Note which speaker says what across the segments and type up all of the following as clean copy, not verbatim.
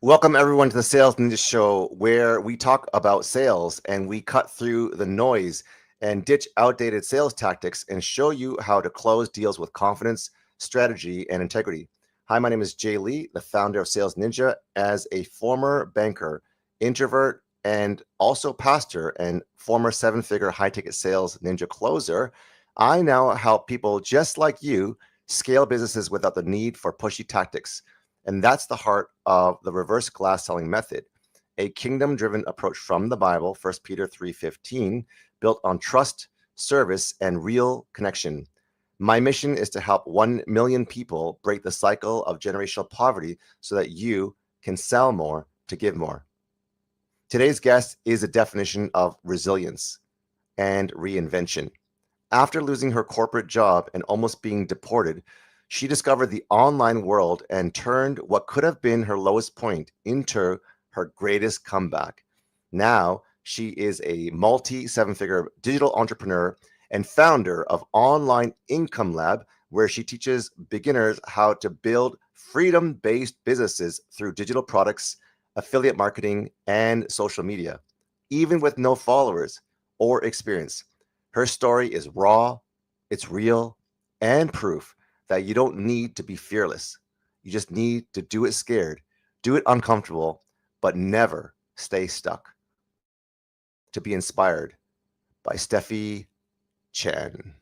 Speaker 1: Welcome everyone to the Sales Ninja Show, where we talk about sales and we cut through the noise and ditch outdated sales tactics and show you how to close deals with confidence, strategy, and integrity. Hi, my name is Jay Lee, the founder of Sales Ninja. As a former banker, introvert, and also pastor and former seven-figure high-ticket sales ninja closer, I now help people just like you scale businesses without the need for pushy tactics. And that's the heart of the reverse glass selling method, a kingdom-driven approach from the Bible, 1 Peter 3:15, built on trust, service, and real connection. My mission is to help 1 million people break the cycle of generational poverty so that you can sell more to give more. Today's guest is a definition of resilience and reinvention. After losing her corporate job and almost being deported, she discovered the online world and turned what could have been her lowest point into her greatest comeback. Now, she is a multi-seven-figure digital entrepreneur and founder of Online Income Lab, where she teaches beginners how to build freedom-based businesses through digital products, affiliate marketing, and social media, even with no followers or experience. Her story is raw, it's real, and proof that you don't need to be fearless. You just need to do it scared, do it uncomfortable, but never stay stuck. To be inspired by Steffi Chen.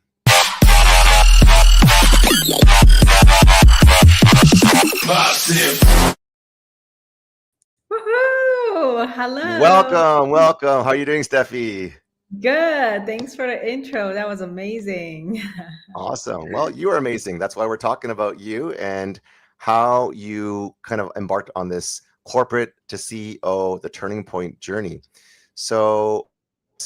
Speaker 2: Woohoo! Hello.
Speaker 1: Welcome. How are you doing, Steffi?
Speaker 2: Good. Thanks for the intro. That was amazing.
Speaker 1: Awesome. Well, you are amazing. That's why we're talking about you and how you kind of embarked on this corporate to CEO, the turning point journey. So,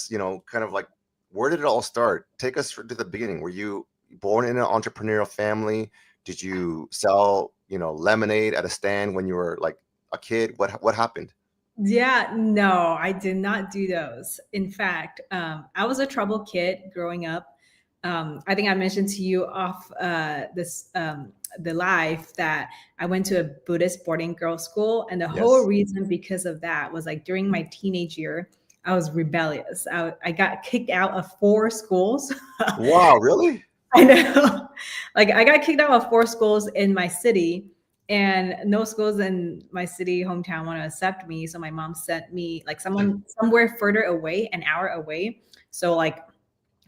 Speaker 1: kind of like, where did it all start? Take us to the beginning. Were you born in an entrepreneurial family? Did you sell, lemonade at a stand when you were like a kid? What happened?
Speaker 2: Yeah, no, I did not do those. In fact, I was a trouble kid growing up. I think I mentioned to you off the live that I went to a Buddhist boarding girls school, and the whole
Speaker 1: Yes.
Speaker 2: reason because of that was like during my teenage year, I was rebellious. I got kicked out of 4 schools.
Speaker 1: Wow, really?
Speaker 2: I know. Like I got kicked out of 4 schools in my city, and no schools in my city hometown want to accept me. So my mom sent me like someone somewhere further away, an hour away. So like,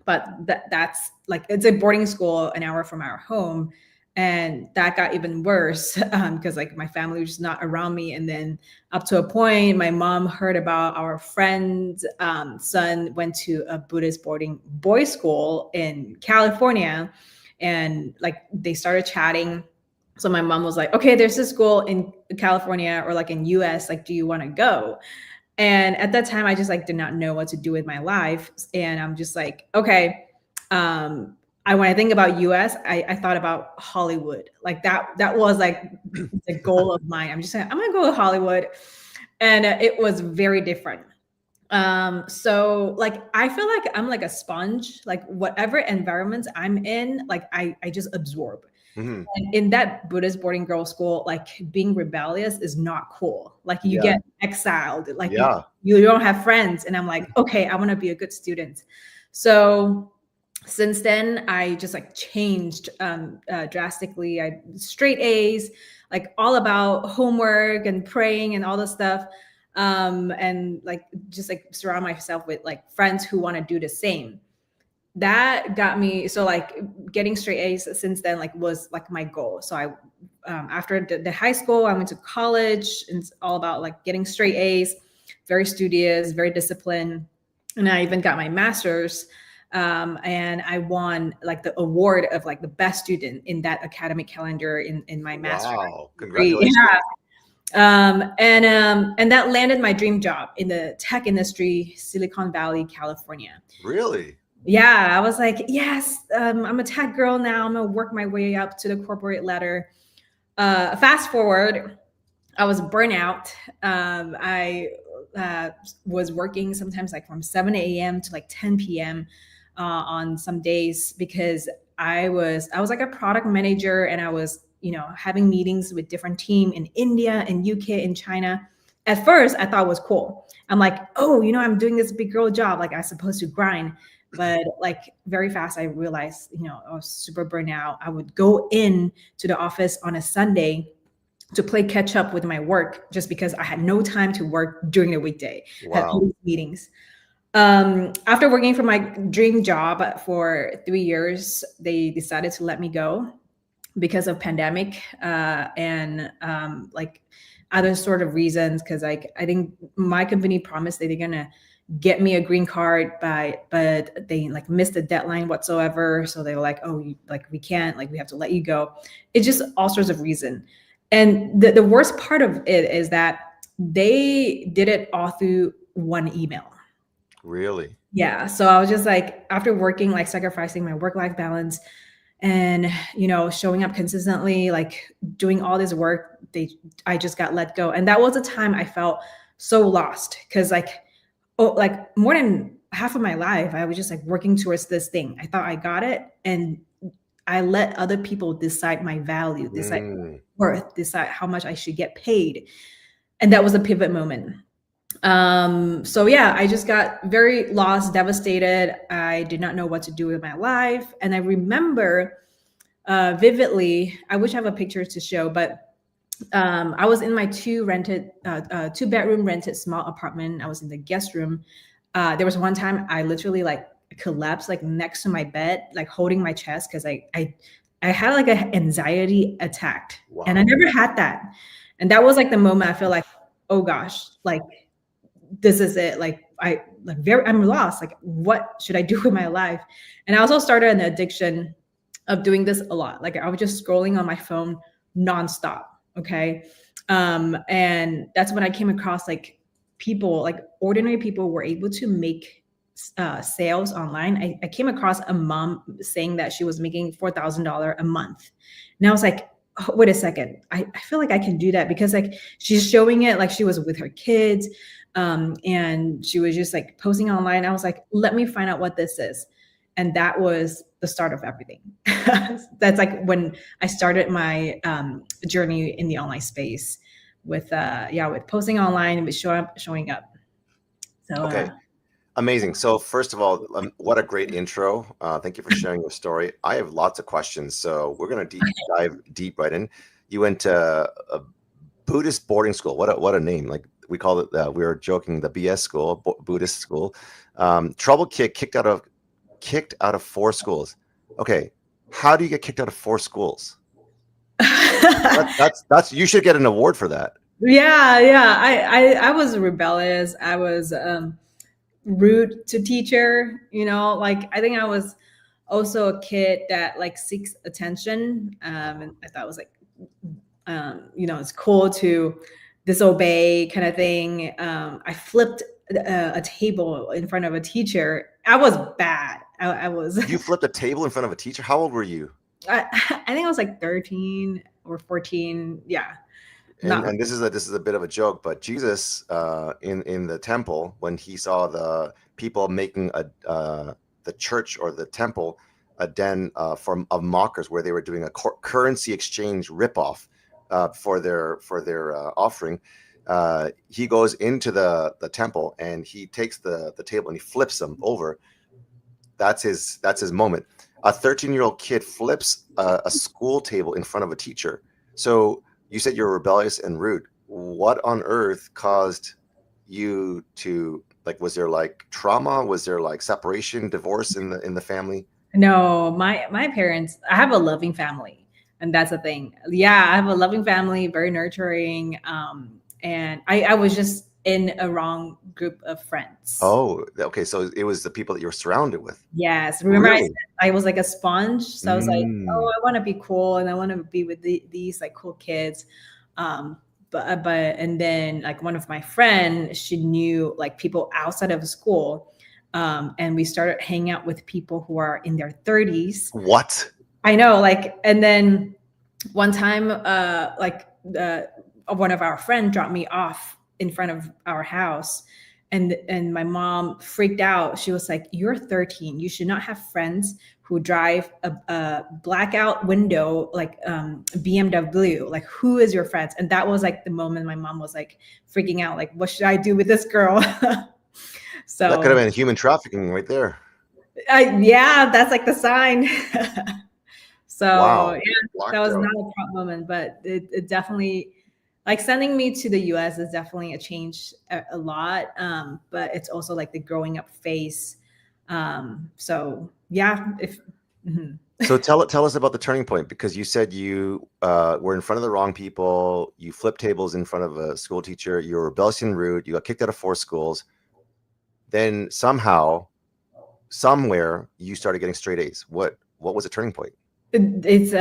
Speaker 2: but that's like it's a boarding school an hour from our home. And that got even worse because like my family was just not around me. And then up to a point, my mom heard about our friend's son went to a Buddhist boarding boys school in California, and like they started chatting. So my mom was like, okay, there's this school in California or like in US, like, do you want to go? And at that time, I just like did not know what to do with my life. And I'm just like, okay. When I think about US, I thought about Hollywood. Like that was like the goal of mine. I'm just saying, I'm gonna go to Hollywood. And it was very different. So like I feel like I'm like a sponge, like whatever environments I'm in, like I just absorb.
Speaker 1: Mm-hmm.
Speaker 2: And in that Buddhist boarding girls school, like being rebellious is not cool. Like you
Speaker 1: Yeah.
Speaker 2: get exiled, like
Speaker 1: Yeah.
Speaker 2: you don't have friends. And I'm like, okay, I want to be a good student. So since then, I just like changed drastically. I straight A's, like all about homework and praying and all this stuff. And like just like surround myself with like friends who want to do the same. That got me, so like getting straight A's since then like was like my goal. So I after the high school, I went to college, and it's all about like getting straight A's, very studious, very disciplined. And I even got my master's, and I won like the award of like the best student in that academic calendar in my master's
Speaker 1: Wow.
Speaker 2: degree.
Speaker 1: Congratulations.
Speaker 2: Yeah. And that landed my dream job in the tech industry, Silicon Valley, California.
Speaker 1: Really?
Speaker 2: Yeah, I was like, yes, I'm a tech girl now. I'm gonna work my way up to the corporate ladder. Fast forward, I was burnout. I was working sometimes like from 7 a.m. to like 10 p.m. On some days because I was like a product manager, and I was having meetings with different team in India and UK and China. At first, I thought it was cool. I'm like, oh, I'm doing this big girl job. Like, I'm supposed to grind. But like very fast, I realized, I was super burnt out. I would go in to the office on a Sunday to play catch up with my work just because I had no time to work during the weekday. Had all these meetings. After working for my dream job for 3 years, they decided to let me go because of pandemic and like other sort of reasons. Because I think my company promised that they're gonna get me a green card, but they like missed the deadline whatsoever. So they were like, oh, we can't, like we have to let you go. It's just all sorts of reason. And the worst part of it is that they did it all through one email.
Speaker 1: Really?
Speaker 2: Yeah. So I was just like, after working, like sacrificing my work-life balance and, showing up consistently, like doing all this work, I just got let go. And that was a time I felt so lost because like more than half of my life, I was just like working towards this thing. I thought I got it. And I let other people decide my value, decide my worth, decide how much I should get paid. And that was a pivot moment. So yeah, I just got very lost, devastated. I did not know what to do with my life. And I remember vividly, I wish I have a picture to show, but I was in my two bedroom rented small apartment. I was in the guest room. There was one time I literally like collapsed like next to my bed, like holding my chest because I had like an anxiety attack. Wow. And I never had that. And that was like the moment I feel like, oh gosh, like this is it. Like I'm lost. Like what should I do with my life? And I also started an addiction of doing this a lot. Like I was just scrolling on my phone nonstop. Okay. And that's when I came across like people, like ordinary people were able to make sales online. I came across a mom saying that she was making $4,000 a month. And I was like, oh, wait a second. I feel like I can do that because like she's showing it like she was with her kids. And she was just like posting online. I was like, let me find out what this is. And that was the start of everything. That's like when I started my journey in the online space with posting online, with showing up. So
Speaker 1: okay. Amazing. So first of all, what a great intro. Thank you for sharing your story. I have lots of questions, so we're going to dive deep right in. You went to a Buddhist boarding school. What a name. Like we call it, we were joking, the BS school, Buddhist school. Trouble kid kicked out of 4 schools. Okay. How do you get kicked out of 4 schools? That's you should get an award for that.
Speaker 2: Yeah. I was rebellious. I was rude to teacher, like I think I was also a kid that like seeks attention. And I thought it was like, it's cool to disobey kind of thing. I flipped a table in front of a teacher. I was bad. I was.
Speaker 1: You flipped a table in front of a teacher? How old were you?
Speaker 2: I think I was like 13 or 14. Yeah.
Speaker 1: And this is a bit of a joke, but Jesus in the temple, when he saw the people making the church or the temple a den of mockers, where they were doing a currency exchange ripoff for their offering, he goes into the temple and he takes the table and he flips them over. That's his moment. A 13-year-old kid flips a school table in front of a teacher. So you said you're rebellious and rude. What on earth caused you to, like, was there like trauma? Was there like separation, divorce in the family?
Speaker 2: No, my parents, I have a loving family, and that's the thing. Yeah, I have a loving family, very nurturing. And I was just in a wrong group of friends.
Speaker 1: Oh, okay. So it was the people that you were surrounded with.
Speaker 2: Yes. Remember, really? I was like a sponge. So I was like, oh, I want to be cool and I want to be with these like cool kids. And then like one of my friends, she knew like people outside of school. And we started hanging out with people who are in their 30s.
Speaker 1: What?
Speaker 2: I know, like, and then one time, one of our friends dropped me off in front of our house. and my mom freaked out. She was like, "You're 13. You should not have friends who drive a blackout window like BMW. Like, who is your friends?" And that was like the moment my mom was like freaking out. Like, what should I do with this girl?
Speaker 1: That could have
Speaker 2: So
Speaker 1: been human trafficking right there.
Speaker 2: yeah, that's like the sign. So
Speaker 1: Wow.
Speaker 2: yeah, that was
Speaker 1: Blackout.
Speaker 2: not a proud moment, but it definitely, like, sending me to the US is definitely a change a lot. But it's also like the growing up phase. So yeah, if mhm.
Speaker 1: So tell us about the turning point, because you said you were in front of the wrong people. You flipped tables in front of a school teacher. You were rebellious and rude. You got kicked out of 4 schools. Then somehow, somewhere, you started getting straight A's. What was the turning point?
Speaker 2: It's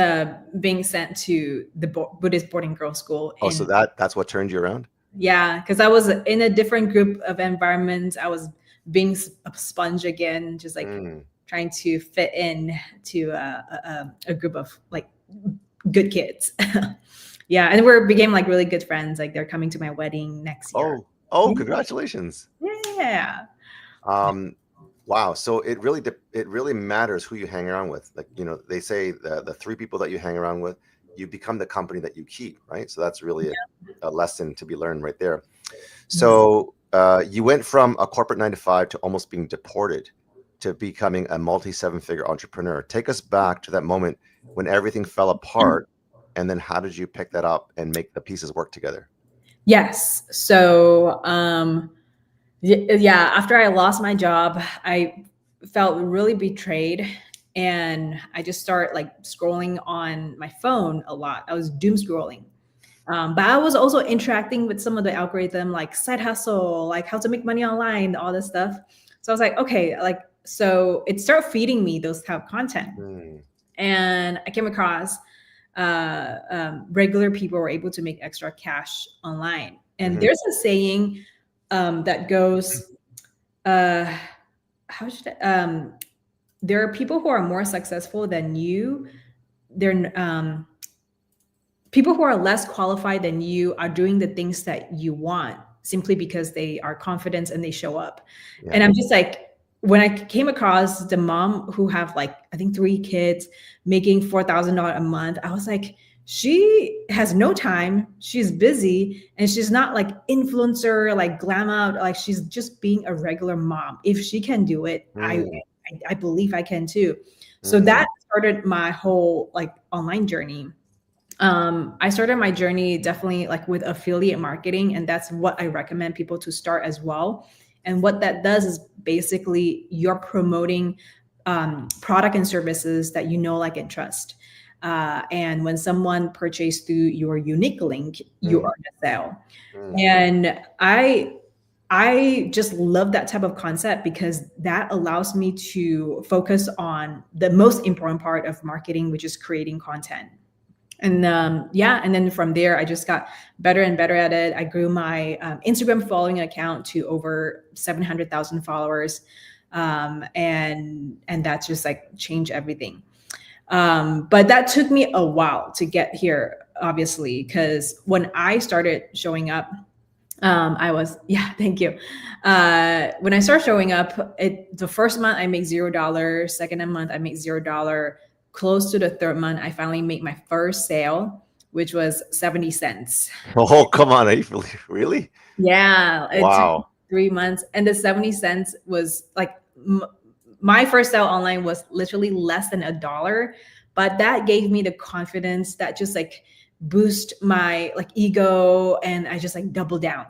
Speaker 2: being sent to the Buddhist boarding girl school
Speaker 1: Oh, so
Speaker 2: in,
Speaker 1: that's what turned you around?
Speaker 2: yeah, because I was in a different group of environments. I was being a sponge again, just like trying to fit in to a group of like good kids. Yeah, and we became like really good friends. Like, they're coming to my wedding next year.
Speaker 1: Oh, congratulations.
Speaker 2: Yeah.
Speaker 1: Wow. So it really matters who you hang around with. Like, they say the 3 people that you hang around with, you become the company that you keep, right? So that's really a lesson to be learned right there. So you went from a corporate 9 to 5 to almost being deported to becoming a multi 7-figure entrepreneur. Take us back to that moment when everything fell apart, and then how did you pick that up and make the pieces work together?
Speaker 2: Yes. So yeah, after I lost my job, I felt really betrayed, and I just started like scrolling on my phone a lot. I was doom scrolling. But I was also interacting with some of the algorithm, like side hustle, like how to make money online, all this stuff. So I was like, okay, like, so it started feeding me those type of content. And I came across regular people were able to make extra cash online. And there's a saying that goes, how should I, there are people who are more successful than you. They're people who are less qualified than you are doing the things that you want simply because they are confident and they show up.
Speaker 1: Yeah.
Speaker 2: And I'm just like, when I came across the mom who have like, I think 3 kids making $4,000 a month, I was like, she has no time. She's busy, and she's not like influencer, like glam out. Like, she's just being a regular mom. If she can do it, I believe I can too. So that started my whole like online journey. I started my journey definitely like with affiliate marketing, and that's what I recommend people to start as well. And what that does is basically you're promoting product and services that you know, like, and trust. And when someone purchases through your unique link, you earn a sale. And I just love that type of concept because that allows me to focus on the most important part of marketing, which is creating content. And yeah, and then from there, I just got better and better at it. I grew my Instagram following account to over 700,000 followers, and that's just like changed everything. But that took me a while to get here, obviously, because when I started showing up, I was, yeah, thank you. When I started showing up, the first month I make $0, second month I make $0. Close to the third month, I finally made my first sale, which was 70 cents.
Speaker 1: Oh, come on. Are you really?
Speaker 2: Yeah. It took
Speaker 1: Wow.
Speaker 2: 3 months. And the 70 cents was like, my first sale online was literally less than $1. But that gave me the confidence that just like boost my like ego. And I just like doubled down.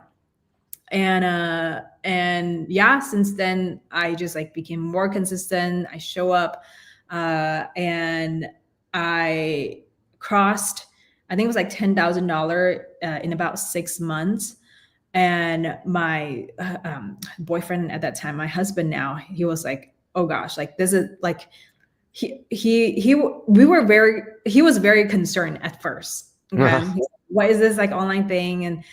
Speaker 2: And yeah, since then I just like became more consistent. I show up, and I crossed, I think it was like $10,000 in about 6 months. And my boyfriend at that time, my husband now, he was like, oh gosh, like this is like, he was very concerned at first. Okay? What is this like online thing?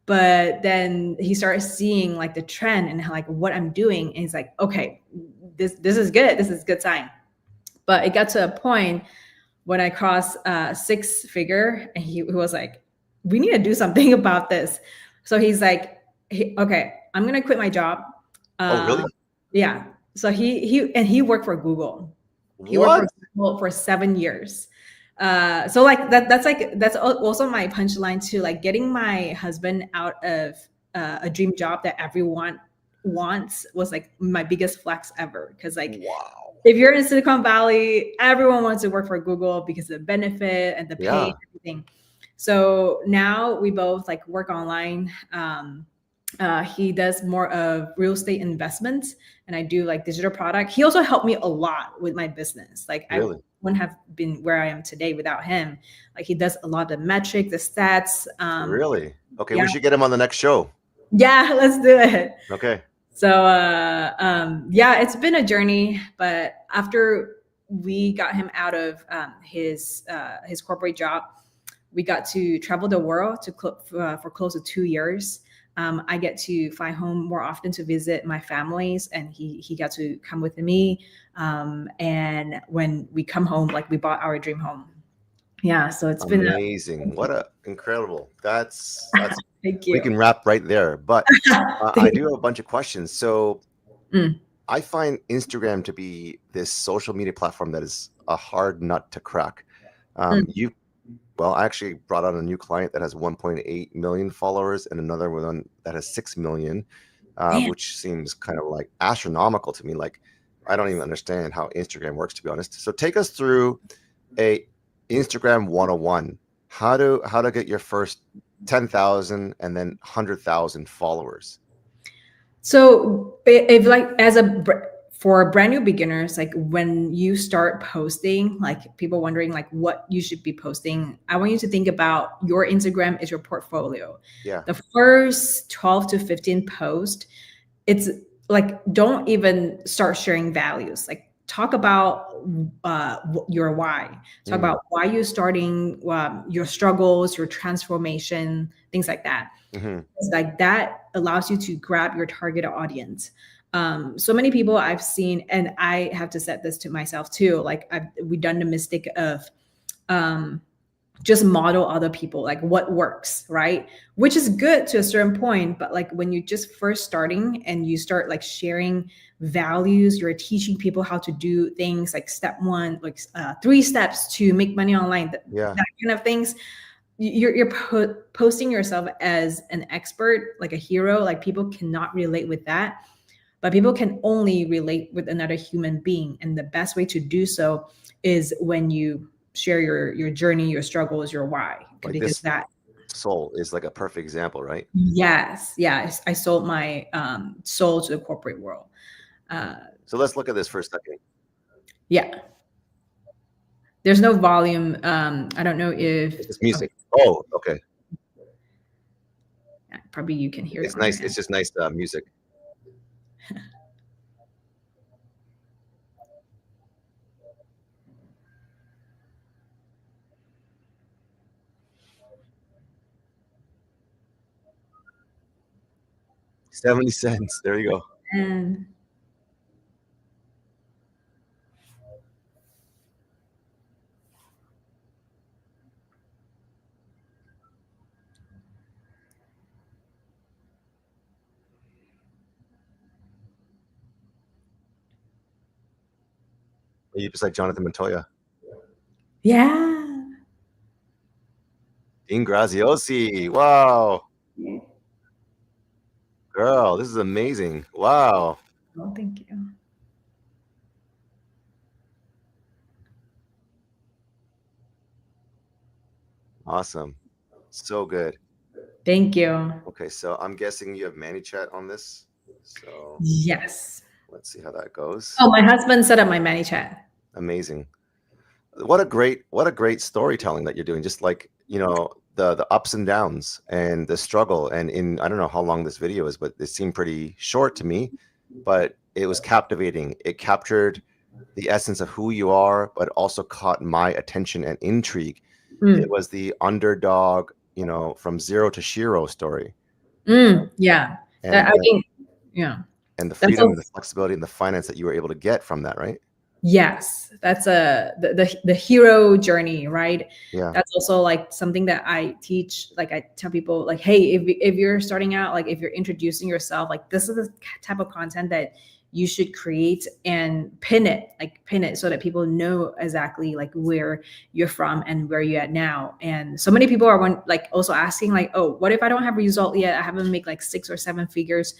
Speaker 2: But then he started seeing like the trend and like what I'm doing. And he's like, okay, this is good. This is a good sign. But it got to a point when I crossed 6-figure, and he was like, we need to do something about this. So he's like, okay, I'm gonna quit my job.
Speaker 1: Oh, really?
Speaker 2: Yeah. So he worked for Google. He worked for
Speaker 1: What?
Speaker 2: Google for 7 years. So like that's also my punchline too. Like getting my husband out of a dream job that everyone wants was like my biggest flex ever. Because like
Speaker 1: Wow.
Speaker 2: if you're in Silicon Valley, everyone wants to work for Google because of the benefit and the pay
Speaker 1: Yeah.
Speaker 2: and everything. So now we both like work online. He does more of real estate investments, and I do like digital product. He also helped me a lot with my business. Like I
Speaker 1: Really?
Speaker 2: wouldn't have been where I am today without him. Like he does a lot of the metrics, the stats.
Speaker 1: Really? Okay,
Speaker 2: Yeah,
Speaker 1: we should get him on the next show.
Speaker 2: yeah, let's do it.
Speaker 1: Okay.
Speaker 2: So yeah, it's been a journey, but after we got him out of his corporate job, we got to travel the world for close to 2 years. I get to fly home more often to visit my families, and he got to come with me. And when we come home, like we bought our dream home. Yeah, so it's been
Speaker 1: Amazing. What a incredible. That's
Speaker 2: thank
Speaker 1: we
Speaker 2: you.
Speaker 1: can wrap right there. But I do have a bunch of questions. So
Speaker 2: Mm.
Speaker 1: I find Instagram to be this social media platform that is a hard nut to crack. Well, I actually brought on a new client that has 1.8 million followers and another one that has 6 million, which seems kind of like astronomical to me. Like, I don't even understand how Instagram works, to be honest. So take us through a Instagram 101. How to get your first 10,000 and then 100,000 followers.
Speaker 2: So if like for brand new beginners, like when you start posting, like people wondering like what you should be posting, I want you to think about your Instagram is your portfolio.
Speaker 1: Yeah.
Speaker 2: The first 12 to 15 posts, it's like don't even start sharing values. Like talk about your why. Talk about why you're starting, your struggles, your transformation, things like that.
Speaker 1: Mm-hmm.
Speaker 2: It's like that allows you to grab your target audience. So many people I've seen, and I have to set this to myself too. Like we've done the mistake of just model other people, like what works, right? Which is good to a certain point, but like when you're just first starting and you start like sharing values, you're teaching people how to do things like step one, like 3 steps to make money online, that kind of things. You're posting yourself as an expert, like a hero. Like people cannot relate with that, but people can only relate with another human being, and the best way to do so is when you share your journey, your struggles, your why.
Speaker 1: Like
Speaker 2: because
Speaker 1: this
Speaker 2: that
Speaker 1: soul is like a perfect example, right?
Speaker 2: Yes, I sold my soul to the corporate world.
Speaker 1: So let's look at this for a second.
Speaker 2: Yeah, there's no volume. I don't know if
Speaker 1: it's music. Oh, okay.
Speaker 2: Probably you can hear
Speaker 1: it's nice. It's just nice music. $0.70. There you go.
Speaker 2: And
Speaker 1: You just like Jonathan Montoya.
Speaker 2: Yeah.
Speaker 1: Dean Graziosi. Wow. Girl, this is amazing. Wow.
Speaker 2: Oh, thank you.
Speaker 1: Awesome. So good.
Speaker 2: Thank you.
Speaker 1: Okay, so I'm guessing you have ManyChat on this. So
Speaker 2: yes.
Speaker 1: Let's see how that goes.
Speaker 2: Oh, my husband set up my ManyChat.
Speaker 1: Amazing. What a great storytelling that you're doing. Just like, the ups and downs and the struggle. And I don't know how long this video is, but it seemed pretty short to me, but it was captivating. It captured the essence of who you are, but also caught my attention and intrigue. It was the underdog, from zero to shiro story.
Speaker 2: Yeah.
Speaker 1: And
Speaker 2: I think, yeah.
Speaker 1: And the freedom, and the flexibility, and the finance that you were able to get from that, right?
Speaker 2: Yes, that's the hero journey, right?
Speaker 1: Yeah.
Speaker 2: That's also like something that I teach. Like I tell people, like, hey, if you're starting out, like if you're introducing yourself, like this is the type of content that you should create and pin it so that people know exactly like where you're from and where you're at now. And so many people are like also asking like, oh, what if I don't have a result yet? I haven't made like 6 or 7 figures.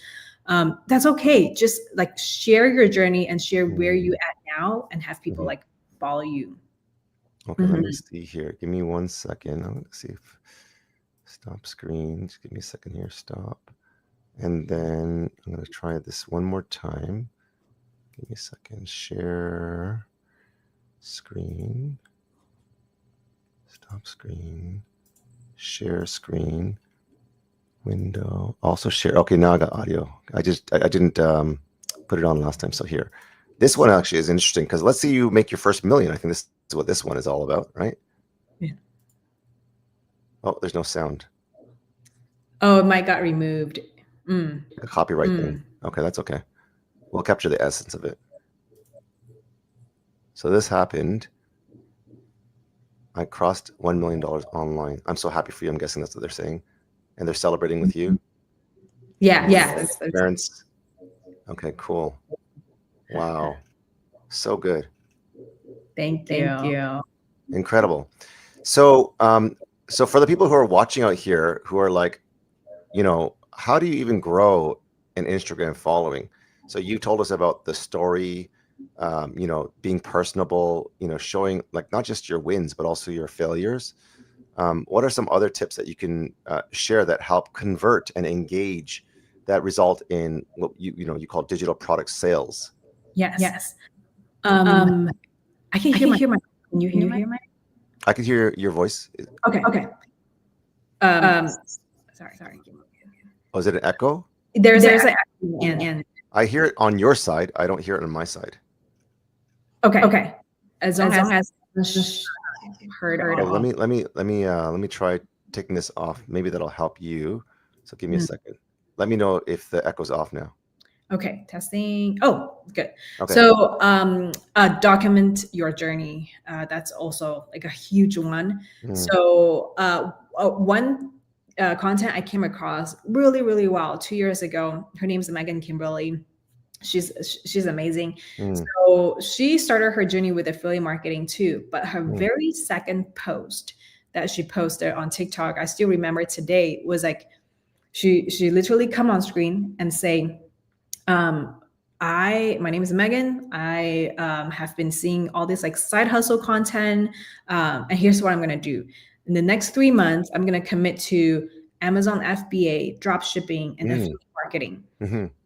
Speaker 2: That's okay. Just like share your journey and share where you at now and have people like follow you.
Speaker 1: Okay, let me see here. Give me 1 second. I'm going to see if stop screen. Just give me a second here. Stop. And then I'm going to try this one more time. Give me a second. Share screen. Stop screen. Share screen. Window. Also share. Okay, now I got audio. I didn't put it on last time. So here. This one actually is interesting because let's see you make your first million. I think this is what this one is all about, right?
Speaker 2: Yeah.
Speaker 1: Oh, there's no sound.
Speaker 2: Oh, it might got removed.
Speaker 1: A copyright thing. Okay, that's okay. We'll capture the essence of it. So this happened. I crossed $1 million online. I'm so happy for you. I'm guessing that's what they're saying. And they're celebrating with you?
Speaker 2: Yeah.
Speaker 1: Parents. Okay, cool. Wow. So good.
Speaker 2: Thank you.
Speaker 1: Incredible. So, so for the people who are watching out here who are like, you know, how do you even grow an Instagram following? So you told us about the story, you know, being personable, you know, showing like not just your wins, but also your failures. What are some other tips that you can share that help convert and engage that result in what you call digital product sales?
Speaker 2: Yes. I can hear my. Can you hear my?
Speaker 1: I can hear your voice.
Speaker 2: Okay. Sorry.
Speaker 1: Oh, is it an echo?
Speaker 2: There's an and
Speaker 1: I hear it on your side. I don't hear it on my side.
Speaker 2: okay. As long as heard.
Speaker 1: Oh, let me try taking this off. Maybe that'll help you. So give me a second. Let me know if the echo's off now.
Speaker 2: Okay, testing. Oh, good.
Speaker 1: Okay.
Speaker 2: So document your journey. That's also like a huge one. So one content I came across really, really well 2 years ago. Her name is Girlie. She's amazing. So she started her journey with affiliate marketing too, but her very second post that she posted on TikTok, I still remember today, was like she literally come on screen and say, my name is Megan. I have been seeing all this like side hustle content, and here's what I'm gonna do. In the next 3 months, I'm gonna commit to Amazon FBA, drop shipping, and affiliate marketing.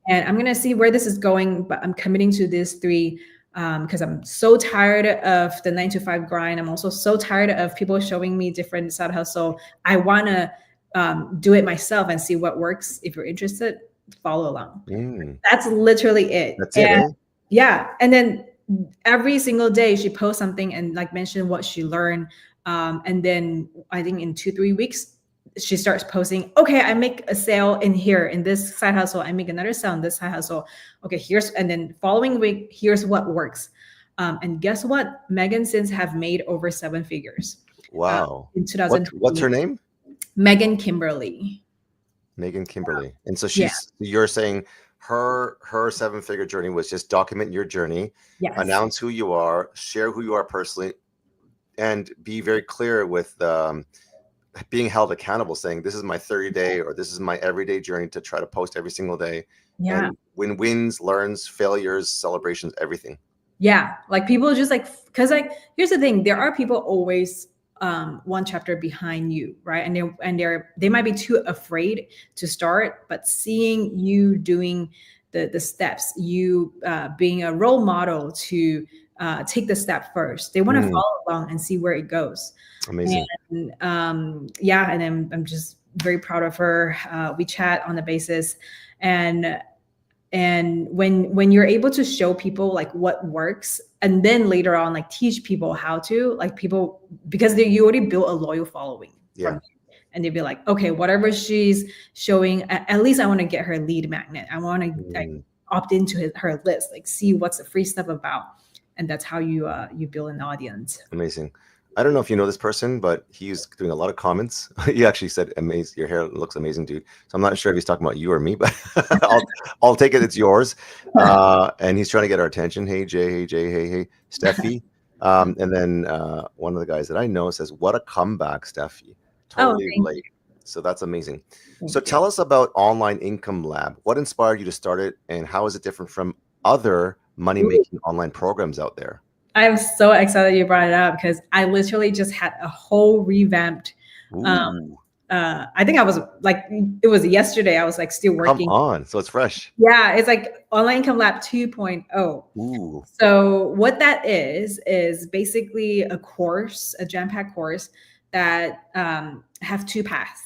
Speaker 2: And I'm gonna see where this is going, but I'm committing to these 3 because I'm so tired of the 9-to-5 grind. I'm also so tired of people showing me different side hustle. I wanna do it myself and see what works. If you're interested, follow along. That's literally it.
Speaker 1: That's it, eh?
Speaker 2: Yeah. And then every single day she posts something and like mention what she learned. And then I think in 2-3 weeks, she starts posting, okay, I make a sale in here in this side hustle. I make another sale in this side hustle. Okay, and then following week, here's what works. And guess what? Megan since have made over 7 figures.
Speaker 1: Wow.
Speaker 2: In 2020.
Speaker 1: What's her name?
Speaker 2: Megan Kimberly.
Speaker 1: And so you're saying her 7-figure journey was just document your journey, announce who you are, share who you are personally, and be very clear with being held accountable, saying this is my 30-day or this is my everyday journey to try to post every single day. And wins, learns, failures, celebrations, everything.
Speaker 2: Yeah, like people just like, because like here's the thing, there are people always one chapter behind you, right? And they might be too afraid to start, but seeing you doing the steps, you being a role model to take the step first, they want to follow along and see where it goes.
Speaker 1: Amazing.
Speaker 2: And and I'm just very proud of her. We chat on the basis, and when you're able to show people like what works, and then later on like teach people how to, like people, because you already built a loyal following. And they'd be like, okay, whatever she's showing, at least I want to get her lead magnet. I want to like opt into her list, like see what's the free stuff about. and that's how you build an audience.
Speaker 1: Amazing. I don't know if you know this person, but he's doing a lot of comments. He actually said, "Amazing, your hair looks amazing, dude." So I'm not sure if he's talking about you or me, but I'll take it. It's yours. And he's trying to get our attention. Hey Jay, hey Jay, hey hey Steffi. And then one of the guys that I know says, "What a comeback, Steffi!
Speaker 2: Oh,
Speaker 1: Totally
Speaker 2: thank
Speaker 1: relate." So that's amazing. So
Speaker 2: you.
Speaker 1: tell us about Online Income Lab. What inspired you to start it, and how is it different from other
Speaker 2: Ooh,
Speaker 1: money-making online programs out there?
Speaker 2: I'm so excited you brought it up because I literally just had a whole revamped. Um,
Speaker 1: Ooh.
Speaker 2: I think I was like, it was yesterday. I was like still
Speaker 1: Come
Speaker 2: working.
Speaker 1: on. So it's fresh.
Speaker 2: Yeah, it's like Online Income Lab 2.0.
Speaker 1: Ooh.
Speaker 2: So what that is basically a course, a jam-packed course that have two paths.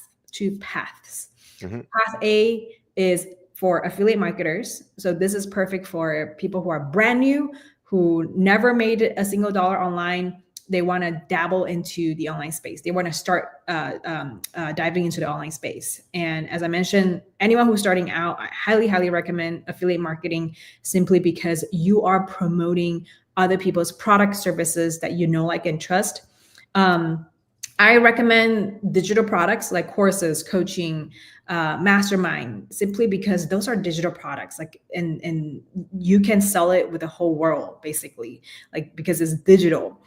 Speaker 1: Mhm.
Speaker 2: Path A is for affiliate marketers. So this is perfect for people who are brand new, who never made a single dollar online. They want to dabble into the online space. They want to start diving into the online space. And as I mentioned, anyone who's starting out, I highly, highly recommend affiliate marketing simply because you are promoting other people's product services that you know, like, and trust. I recommend digital products like courses, coaching, mastermind, simply because those are digital products. Like, and you can sell it with the whole world, basically, like, because it's digital.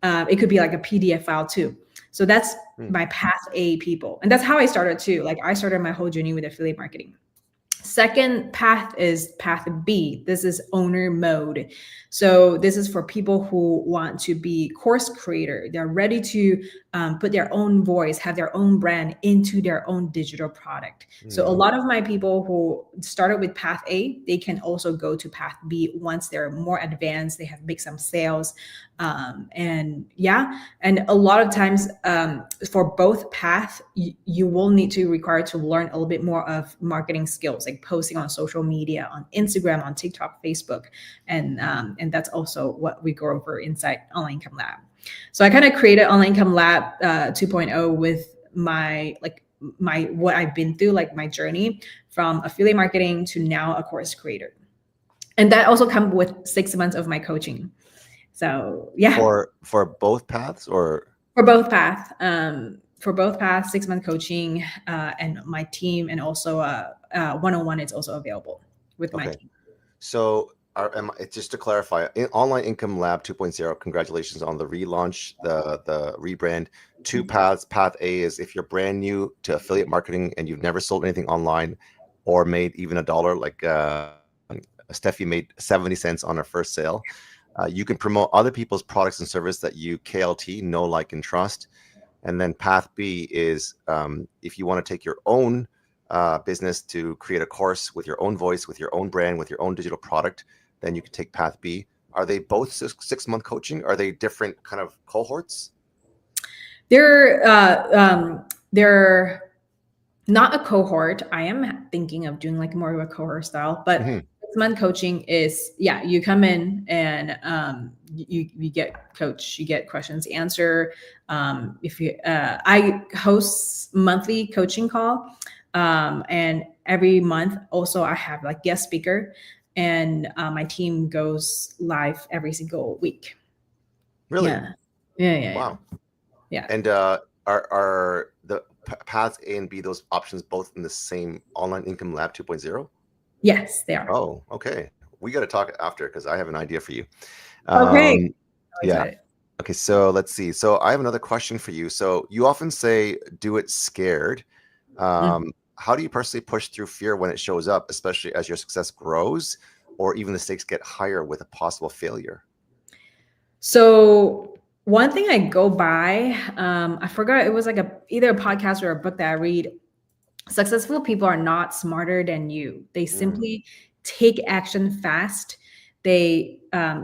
Speaker 2: It could be like a PDF file too. So that's
Speaker 1: Mm.
Speaker 2: my path A people, and that's how I started too. Like, I started my whole journey with affiliate marketing. Second path is path B. This is owner mode. So this is for people who want to be course creator. They're ready to put their own voice, have their own brand into their own digital product. So a
Speaker 1: Mm.
Speaker 2: lot of my people who started with path A, they can also go to path B once they're more advanced. They have made some sales, and yeah, and a lot of times for both paths, you will need to require to learn a little bit more of marketing skills, like posting on social media, on Instagram, on TikTok, Facebook, and that's also what we go over inside Online Income Lab. So I kind of created Online Income Lab 2.0 with my what I've been through, like my journey from affiliate marketing to now a course creator, and that also comes with 6 months of my coaching. So yeah,
Speaker 1: For both paths or
Speaker 2: for both paths. For both paths, 6 month coaching, and my team, and also one-on-one is also available with my
Speaker 1: okay.
Speaker 2: team.
Speaker 1: So just to clarify, Online Income Lab 2.0, congratulations on the relaunch, the rebrand. Two paths. Path A is if you're brand new to affiliate marketing and you've never sold anything online or made even a dollar, like Steffi made 70 cents on her first sale. You can promote other people's products and service that you KLT, know, like, and trust. And then path B is if you want to take your own business to create a course with your own voice, with your own brand, with your own digital product, then you can take path B. Are they both 6 month coaching? Are they different kind of cohorts?
Speaker 2: They're not a cohort. I am thinking of doing like more of a cohort style, but
Speaker 1: Mm-hmm.
Speaker 2: 6 month coaching is, yeah, you come in and you get coached, you get questions answered. If you I host monthly coaching call, and every month also I have like guest speaker, and my team goes live every single week.
Speaker 1: Really?
Speaker 2: Yeah, yeah.
Speaker 1: Wow.
Speaker 2: Yeah.
Speaker 1: And are the paths A and B, those options, both in the same Online Income Lab 2.0?
Speaker 2: Yes, they are.
Speaker 1: Oh, okay. We got to talk after because I have an idea for you.
Speaker 2: Okay. So
Speaker 1: Yeah.
Speaker 2: excited.
Speaker 1: Okay, so let's see. So I have another question for you. So you often say, do it scared. How do you personally push through fear when it shows up, especially as your success grows or even the stakes get higher with a possible failure?
Speaker 2: So one thing I go by, I forgot, it was like either a podcast or a book that I read. Successful people are not smarter than you. They
Speaker 1: Mm,
Speaker 2: simply take action fast. They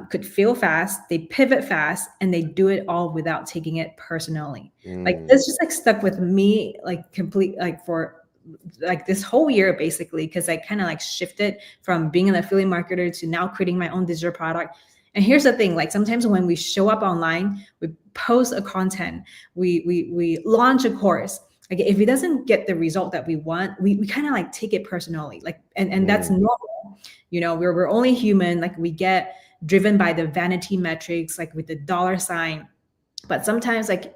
Speaker 2: could fail fast. They pivot fast, and they do it all without taking it personally. Like,
Speaker 1: mm,
Speaker 2: it's just like stuck with me, like complete, like for like this whole year basically, because I kind of like shifted from being an affiliate marketer to now creating my own digital product. And here's the thing, like sometimes when we show up online, we post a content, we launch a course, like if it doesn't get the result that we want, we kind of like take it personally, like, and that's
Speaker 1: mm,
Speaker 2: normal. We're only human, like we get driven by the vanity metrics, like with the dollar sign. But sometimes, like,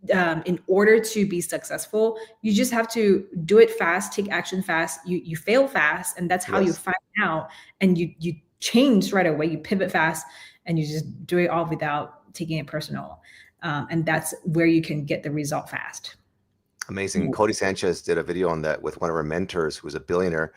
Speaker 2: in order to be successful, you just have to do it fast, take action fast. You fail fast, and that's how you
Speaker 1: Yes.
Speaker 2: find out. And you change right away. You pivot fast, and you just do it all without taking it personal. And that's where you can get the result fast.
Speaker 1: Amazing. Cody Sanchez did a video on that with one of her mentors, who's a billionaire,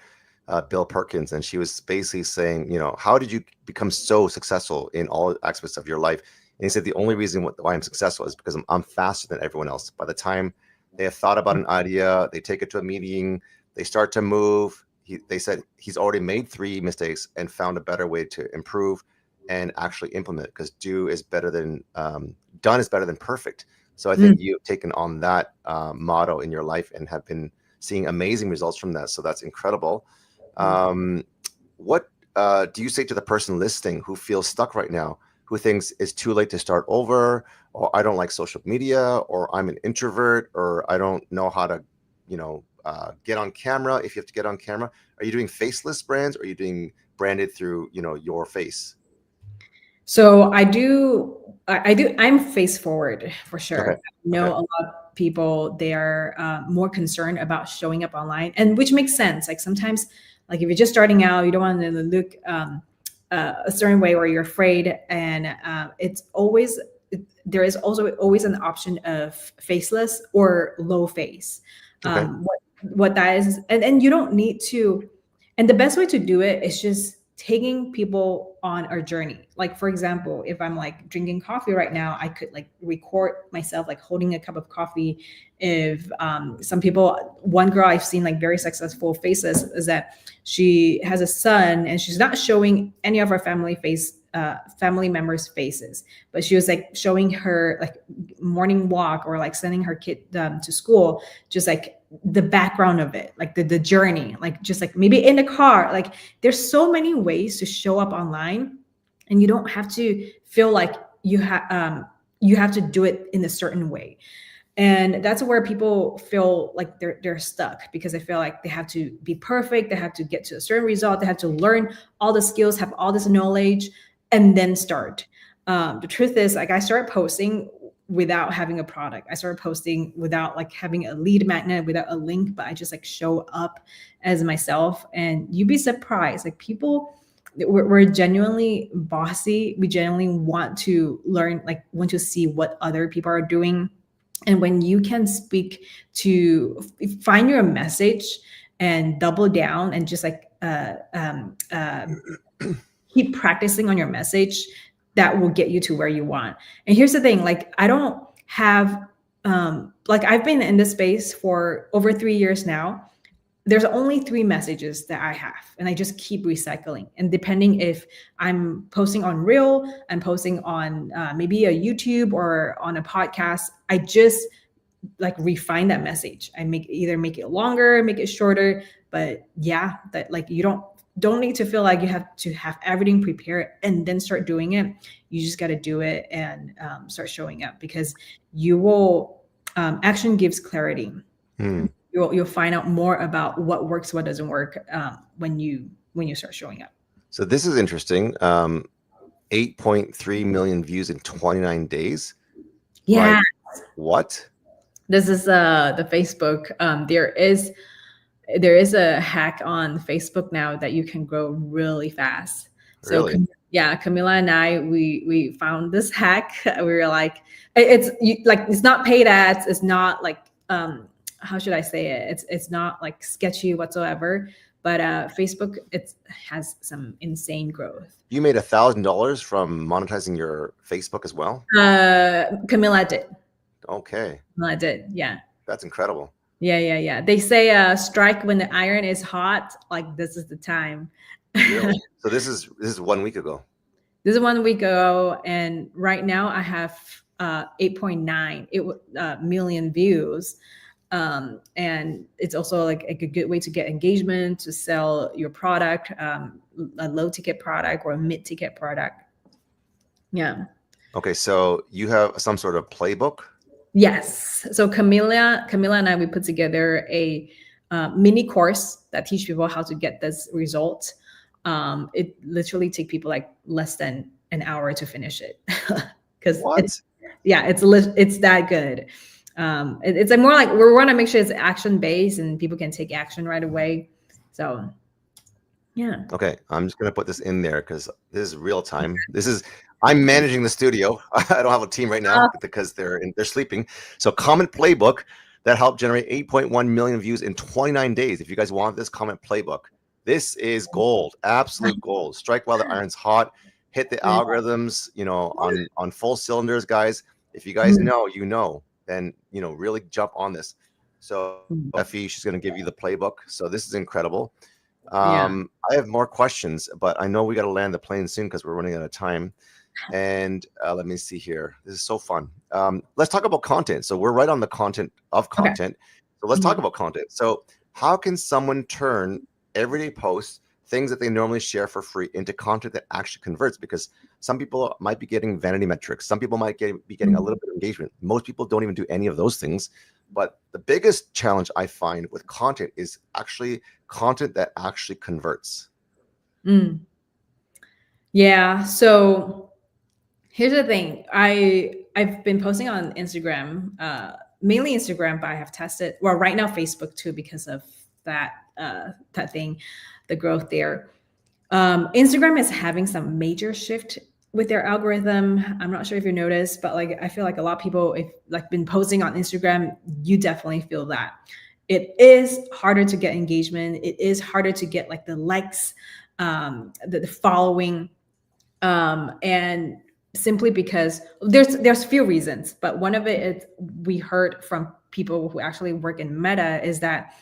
Speaker 1: Bill Perkins, and she was basically saying, how did you become so successful in all aspects of your life? And he said the only reason why I'm successful is because I'm faster than everyone else. By the time they have thought about an idea, they take it to a meeting, they start to move. They said he's already made 3 mistakes and found a better way to improve and actually implement, because done is better than perfect. So I think you've taken on that motto in your life and have been seeing amazing results from that. So that's incredible. What do you say to the person listening who feels stuck right now, who thinks it's too late to start over, or I don't like social media, or I'm an introvert, or I don't know how to, get on camera? If you have to get on camera, are you doing faceless brands, or are you doing branded through, your face?
Speaker 2: So I'm face forward for sure.
Speaker 1: Okay.
Speaker 2: I know a lot of people, they are more concerned about showing up online, and which makes sense. Like sometimes, like if you're just starting out, you don't want to look a certain way, or you're afraid. And there is also always an option of faceless or low face.
Speaker 1: Okay.
Speaker 2: What that is, and you don't need to. And the best way to do it is just taking people on our journey. Like, for example, if I'm like drinking coffee right now, I could like record myself like holding a cup of coffee. If some people, one girl I've seen like very successful faces, is that she has a son and she's not showing any of her family members' faces, but she was like showing her like morning walk, or like sending her kid to school, just like the background of it, like the journey, like just like maybe in the car. Like there's so many ways to show up online, and you don't have to feel like you have to do it in a certain way. And that's where people feel like they're stuck, because they feel like they have to be perfect, they have to get to a certain result, they have to learn all the skills, have all this knowledge, and then start. The truth is, like, I started posting without having a product. I started posting without like having a lead magnet, without a link, but I just like show up as myself. And you'd be surprised, like people, we're genuinely bossy. We genuinely want to learn, like want to see what other people are doing. And when you can find your message and double down and just like keep practicing on your message, that will get you to where you want. And here's the thing, like I don't have, like I've been in this space for over 3 years now. There's only 3 messages that I have, and I just keep recycling. And depending if I'm posting on Reel, I'm posting on maybe a YouTube or on a podcast, I just like refine that message. I either make it longer, make it shorter. But yeah, that like you don't need to feel like you have to have everything prepared and then start doing it. You just got to do it and start showing up, because you will action gives clarity. You'll find out more about what works, what doesn't work when you start showing up.
Speaker 1: So this is interesting. 8.3 million views in 29 days.
Speaker 2: Yeah.
Speaker 1: Like, what?
Speaker 2: This is the Facebook. There is a hack on Facebook now that you can grow really fast.
Speaker 1: Really?
Speaker 2: So yeah, Camila and I, we found this hack. We were like, it's not paid ads. It's not like, how should I say it? It's not like sketchy whatsoever, but Facebook, it has some insane growth.
Speaker 1: You made $1,000 from monetizing your Facebook as well?
Speaker 2: Camila did.
Speaker 1: Okay.
Speaker 2: Camila did, yeah.
Speaker 1: That's incredible.
Speaker 2: Yeah. They say strike when the iron is hot. Like this is the time.
Speaker 1: Really? So this is 1 week ago.
Speaker 2: This is 1 week ago, and right now I have 8.9 million views. And it's also like a good way to get engagement, to sell your product, a low ticket product or a mid ticket product. Yeah.
Speaker 1: Okay, so you have some sort of playbook?
Speaker 2: Yes. So Camila and I, we put together a mini course that teach people how to get this result. It literally take people like less than an hour to finish it because
Speaker 1: What?
Speaker 2: it's that good. It's like more like we want to make sure it's action based and people can take action right away. So yeah.
Speaker 1: Okay, I'm just gonna put this in there because this is real time. I'm managing the studio. I don't have a team right now because they're sleeping. So comment playbook that helped generate 8.1 million views in 29 days. If you guys want this comment playbook, this is gold, absolute gold. Strike while the iron's hot. Hit the
Speaker 2: Yeah.
Speaker 1: algorithms, on full cylinders, guys. If you guys know, then really jump on this. So Effie, she's gonna give you the playbook. So this is incredible.
Speaker 2: Yeah.
Speaker 1: I have more questions, but I know we got to land the plane soon because we're running out of time. And let me see here. This is so fun. Let's talk about content. So we're right on the content of content. So let's talk about content. So how can someone turn everyday posts, things that they normally share for free, into content that actually converts? Because some people might be getting vanity metrics. Some people might be getting a little bit of engagement. Most people don't even do any of those things. But the biggest challenge I find with content is actually content that actually converts.
Speaker 2: Yeah. So here's the thing. I've been posting on Instagram, mainly Instagram, but I have tested right now Facebook too because of that thing, the growth there. Instagram is having some major shift with their algorithm. I'm not sure if you noticed, but like I feel like a lot of people, if like been posting on Instagram, you definitely feel that. It is harder to get engagement. It is harder to get like the likes, the following, and simply because there's few reasons, but one of it is we heard from people who actually work in Meta is that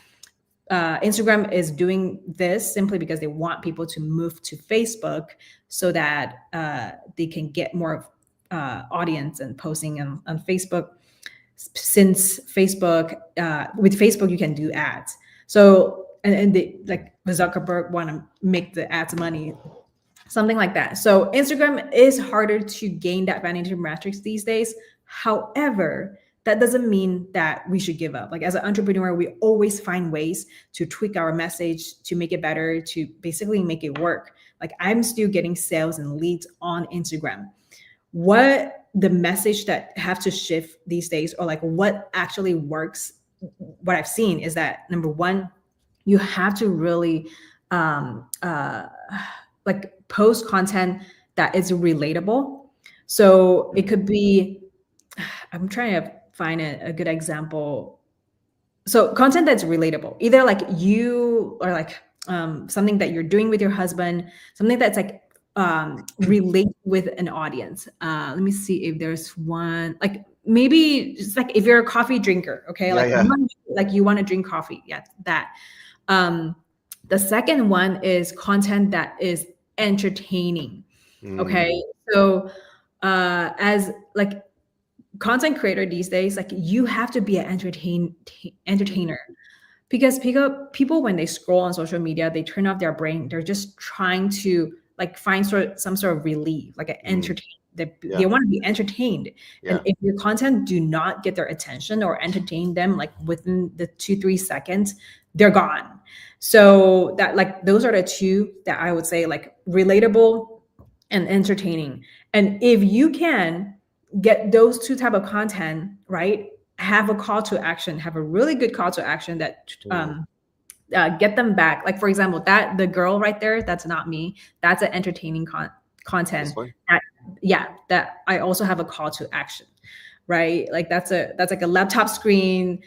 Speaker 2: Instagram is doing this simply because they want people to move to Facebook so that they can get more audience and posting on Facebook. Since Facebook, with Facebook, you can do ads. So, and they, like Zuckerberg want to make the ads money, something like that. So Instagram is harder to gain that vanity metrics these days. However, that doesn't mean that we should give up. Like as an entrepreneur, we always find ways to tweak our message, to make it better, to basically make it work. Like I'm still getting sales and leads on Instagram. What the message that have to shift these days, or like what actually works, what I've seen is that number one, you have to really like post content that is relatable. So it could be, I'm trying to find a good example. So content that's relatable, either like you or like something that you're doing with your husband, something that's like relate with an audience. Let me see if there's one, like maybe just like if you're a coffee drinker, okay, like you want to drink coffee, yeah, that. The second one is content that is entertaining. Okay, so as like content creator these days, like you have to be an entertainer, because people when they scroll on social media, they turn off their brain. They're just trying to like find some sort of relief, like an entertain. They want to be entertained, and if your content do not get their attention or entertain them like within the 2-3 seconds, they're gone. So that, like, those are the two that I would say, like, relatable and entertaining. And if you can get those two type of content right, have a call to action, have a really good call to action that get them back. Like for example, that the girl right there, that's not me. That's an entertaining content. That I also have a call to action, right? Like that's like a laptop screen,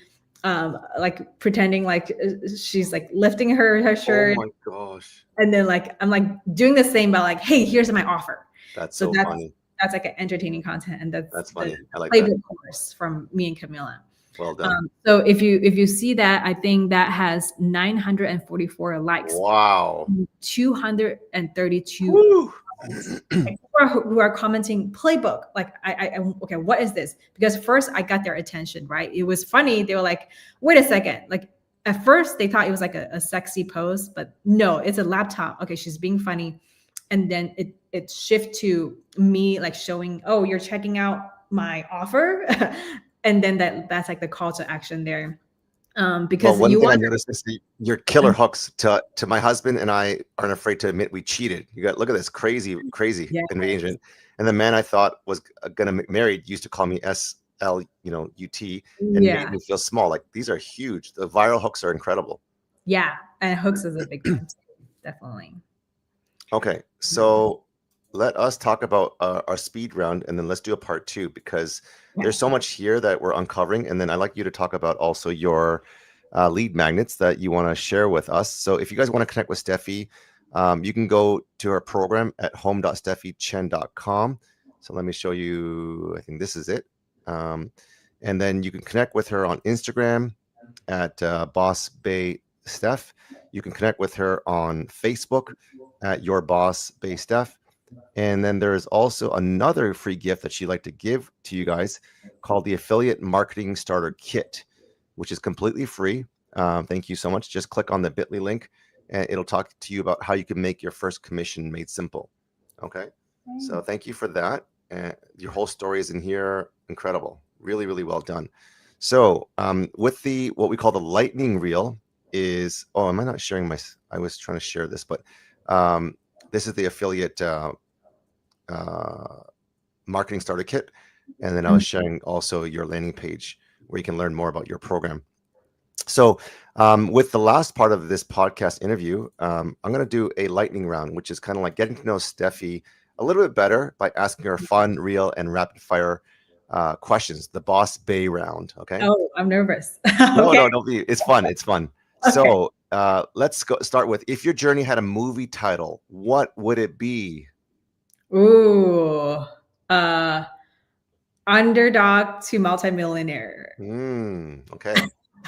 Speaker 2: like pretending like she's like lifting her shirt.
Speaker 1: Oh my gosh!
Speaker 2: And then like I'm like doing the same, but like, hey, here's my offer.
Speaker 1: That's
Speaker 2: funny. That's like an entertaining content, and that's
Speaker 1: funny. I like
Speaker 2: playbook course from me and Camilla.
Speaker 1: Well done.
Speaker 2: So if you see that, I think that has 944 likes.
Speaker 1: Wow.
Speaker 2: 232 who are commenting playbook. Like I okay, what is this? Because first I got their attention, right? It was funny. They were like, wait a second. Like at first they thought it was like a sexy pose, but no, it's a laptop. Okay, she's being funny. And then it shift to me like showing, oh, you're checking out my offer. And then that's like the call to action there.
Speaker 1: Well,
Speaker 2: Because
Speaker 1: one
Speaker 2: you
Speaker 1: thing I
Speaker 2: want
Speaker 1: noticed is your killer hooks to my husband and I aren't afraid to admit we cheated. You got look at this crazy
Speaker 2: yeah,
Speaker 1: invasion. And the man I thought was gonna get married used to call me SL, UT, and made
Speaker 2: yeah,
Speaker 1: me feel small. Like these are huge. The viral hooks are incredible.
Speaker 2: yeah, and hooks is a big one too, definitely.
Speaker 1: Okay,
Speaker 2: Yeah.
Speaker 1: so let us talk about our speed round, and then let's do a part two because
Speaker 2: Yeah.
Speaker 1: there's so much here that we're uncovering. And then I'd like you to talk about also your lead magnets that you want to share with us. So if you guys want to connect with Steffi, you can go to her program at home.steffichen.com. So let me show you. I think this is it. And then you can connect with her on Instagram at Boss Bay Steph. You can connect with her on Facebook at Your Boss Bay Steph. And then there's also another free gift that she'd like to give to you guys called the Affiliate Marketing Starter Kit, which is completely free. Thank you so much. Just click on the bit.ly link and it'll talk to you about how you can make your first commission made simple. Okay. So thank you for that. Your whole story is in here. Incredible. Really, really well done. So with the what we call the lightning reel is, oh, am I not sharing my, I was trying to share this, but this is the affiliate marketing starter kit. And then I was sharing also your landing page where you can learn more about your program. So with the last part of this podcast interview, I'm going to do a lightning round, which is kind of like getting to know Steffi a little bit better by asking her fun, real, and rapid fire questions, the Boss Bay round. Okay.
Speaker 2: Oh, I'm nervous.
Speaker 1: No,
Speaker 2: Okay.
Speaker 1: no, don't be. It's fun. It's fun.
Speaker 2: Okay.
Speaker 1: So let's go start with, if your journey had a movie title, what would it be?
Speaker 2: Ooh. Uh, underdog to multimillionaire.
Speaker 1: Okay.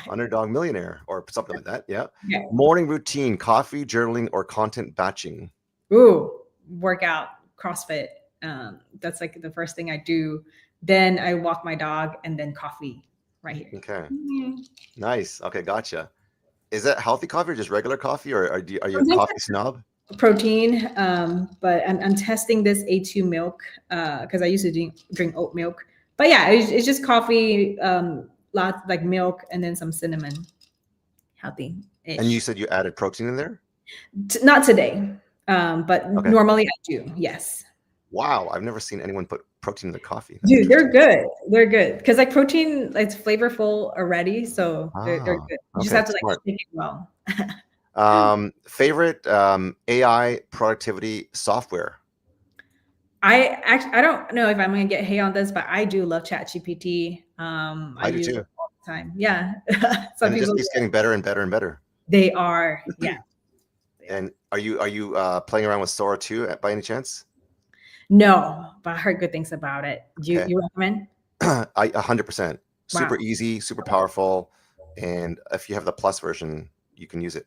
Speaker 1: Underdog millionaire or something like that. Yeah.
Speaker 2: Yeah.
Speaker 1: Morning routine, coffee, journaling, or content batching.
Speaker 2: Ooh, workout, CrossFit. That's like the first thing I do. Then I walk my dog, and then coffee right here.
Speaker 1: Okay.
Speaker 2: Mhm.
Speaker 1: Nice. Okay. Gotcha. Is that healthy coffee or just regular coffee, or are you a
Speaker 2: Sometimes
Speaker 1: coffee snob?
Speaker 2: protein, but I'm testing this A2 milk because I used to drink oat milk. But yeah, it's just coffee, lots like milk, and then some cinnamon. Healthy
Speaker 1: And you
Speaker 2: ish.
Speaker 1: said you added protein in there?
Speaker 2: Not today, but
Speaker 1: Okay.
Speaker 2: normally I do. Yes.
Speaker 1: Wow. I've never seen anyone put protein in their coffee. That's
Speaker 2: Dude, they're
Speaker 1: interesting.
Speaker 2: good. They're good because like protein, it's flavorful already, so they're
Speaker 1: Ah,
Speaker 2: good. You just
Speaker 1: okay.
Speaker 2: have to like
Speaker 1: Smart.
Speaker 2: shake it well.
Speaker 1: Favorite AI productivity software?
Speaker 2: I don't know if I'm gonna get hate on this, but I do love ChatGPT. I
Speaker 1: I do
Speaker 2: use it
Speaker 1: too.
Speaker 2: all the time. Yeah. Some
Speaker 1: And it just
Speaker 2: people
Speaker 1: keeps getting better and better and better.
Speaker 2: they are, yeah. They are.
Speaker 1: And are you playing around with Sora too by any chance?
Speaker 2: No, but I heard good things about it.
Speaker 1: Okay.
Speaker 2: You recommend?
Speaker 1: I 100%. Super
Speaker 2: Wow.
Speaker 1: easy, super powerful. And if you have the plus version, you can use it.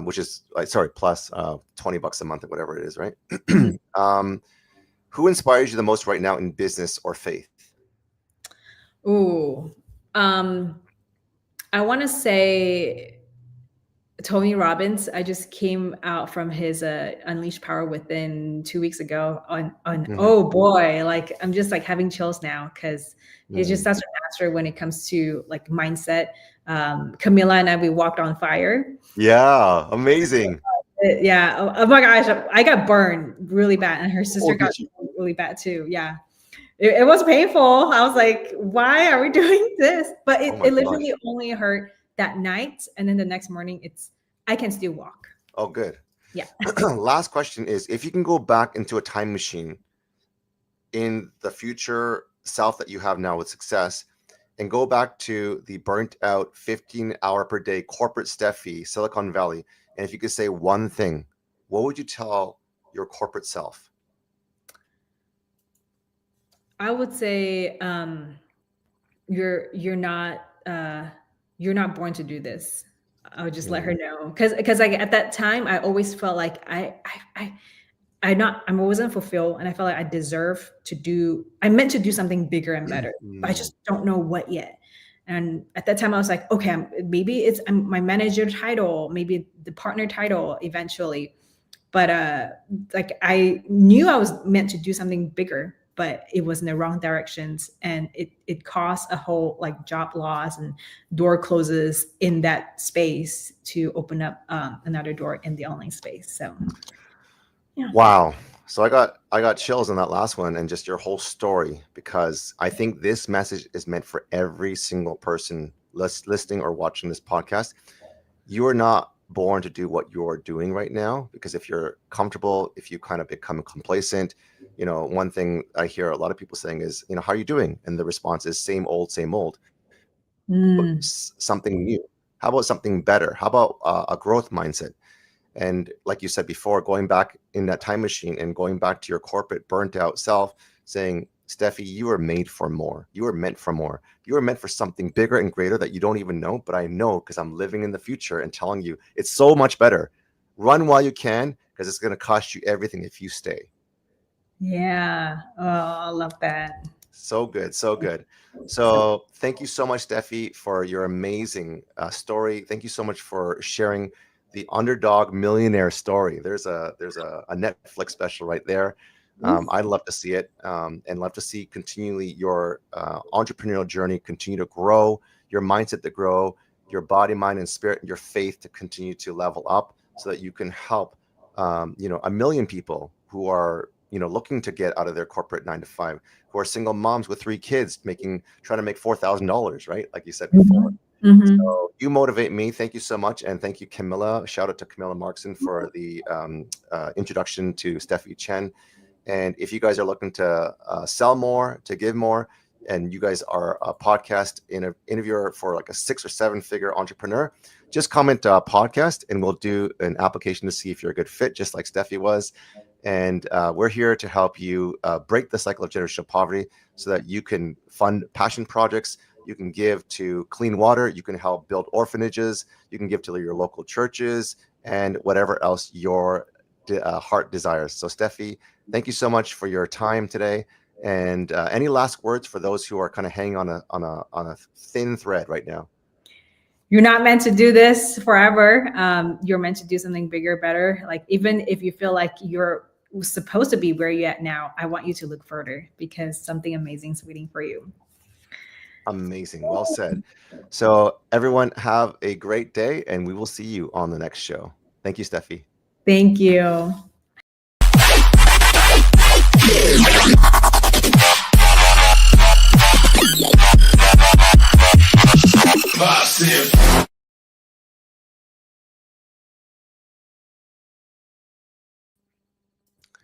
Speaker 1: Which is sorry, plus $20 a month or whatever it is, right?
Speaker 2: Mhm.
Speaker 1: Who inspires you the most right now in business or faith?
Speaker 2: Ooh. I want to say Tony Robbins. I just came out from his Unleash Power Within 2 weeks ago on
Speaker 1: Mhm,
Speaker 2: oh boy, like I'm just like having chills now because he's just
Speaker 1: mhm.
Speaker 2: such a master when it comes to like mindset. Camilla and I, we walked on fire.
Speaker 1: Yeah, amazing.
Speaker 2: Yeah. Oh my gosh, I got burned really bad, and her
Speaker 1: Oh,
Speaker 2: sister got
Speaker 1: did you?
Speaker 2: really bad too. Yeah. It was painful. I was like, why are we doing this? But
Speaker 1: Oh my
Speaker 2: it
Speaker 1: gosh.
Speaker 2: literally only hurt that night. And then the next morning, I can still walk.
Speaker 1: Oh, good.
Speaker 2: Yeah.
Speaker 1: Last question is, if you can go back into a time machine in the future self that you have now with success and go back to the burnt out 15-hour per day corporate Steffi, Silicon Valley, and if you could say one thing, what would you tell your corporate self?
Speaker 2: I would say you're not you're not born to do this. I would just let her
Speaker 1: Mm,
Speaker 2: know. Because like at that time I always felt like I wasn't fulfilled, and I felt like I meant to do something bigger and better, but I
Speaker 1: mm,
Speaker 2: just don't know what yet. And at that time I was like, okay, maybe my manager title, maybe the partner title eventually. But like I knew I was meant to do something bigger. but it was in the wrong directions, and it caused a whole like job loss and door closes in that space to open up another door in the online space. So yeah.
Speaker 1: Wow. So I got chills on that last one and just your whole story, because I think this message is meant for every single person listening or watching this podcast. You are not born to do what you're doing right now, because if you're comfortable, if you kind of become complacent, one thing I hear a lot of people saying is, how are you doing? And the response is same old, same old. But something new. How about something better? How about a growth mindset? And like you said before, going back in that time machine and going back to your corporate burnt out self, saying, Steffi, you were made for more. You were meant for more. You were meant for something bigger and greater that you don't even know, but I know because I'm living in the future and telling you it's so much better. Run while you can, because it's going to cost you everything if you stay.
Speaker 2: Yeah. Oh, I love that.
Speaker 1: So good. So good. So thank you so much, Steffi, for your amazing story. Thank you so much for sharing the underdog millionaire story. There's a Netflix special right there. I'd love to see it, and love to see continually your entrepreneurial journey continue to grow, your mindset to grow, your body, mind, and spirit, and your faith to continue to level up, so that you can help a million people who are looking to get out of their corporate 9 to 5, who are single moms with 3 kids trying to make $4,000, right? Like you said before. So you motivate me. Thank you so much. And thank you, Camilla. Shout out to Camilla Markson for the introduction to Steffi Chen. And if you guys are looking to sell more, to give more, and you guys are a podcast interviewer for like a 6 or 7 figure entrepreneur, just comment podcast and we'll do an application to see if you're a good fit, just like Steffi was. And we're here to help you break the cycle of generational poverty so that you can fund passion projects. You can give to clean water. You can help build orphanages. You can give to your local churches and whatever else your heart desires. So, Steffi, thank you so much for your time today. And any last words for those who are kind of hanging on a thin thread right now?
Speaker 2: You're not meant to do this forever. You're meant to do something bigger, better. Like even if you feel like you're supposed to be where you're at now, I want you to look further, because something amazing is waiting for you.
Speaker 1: Amazing. Well said. So everyone have a great day, and we will see you on the next show. Thank you, Steffi.
Speaker 2: Thank you.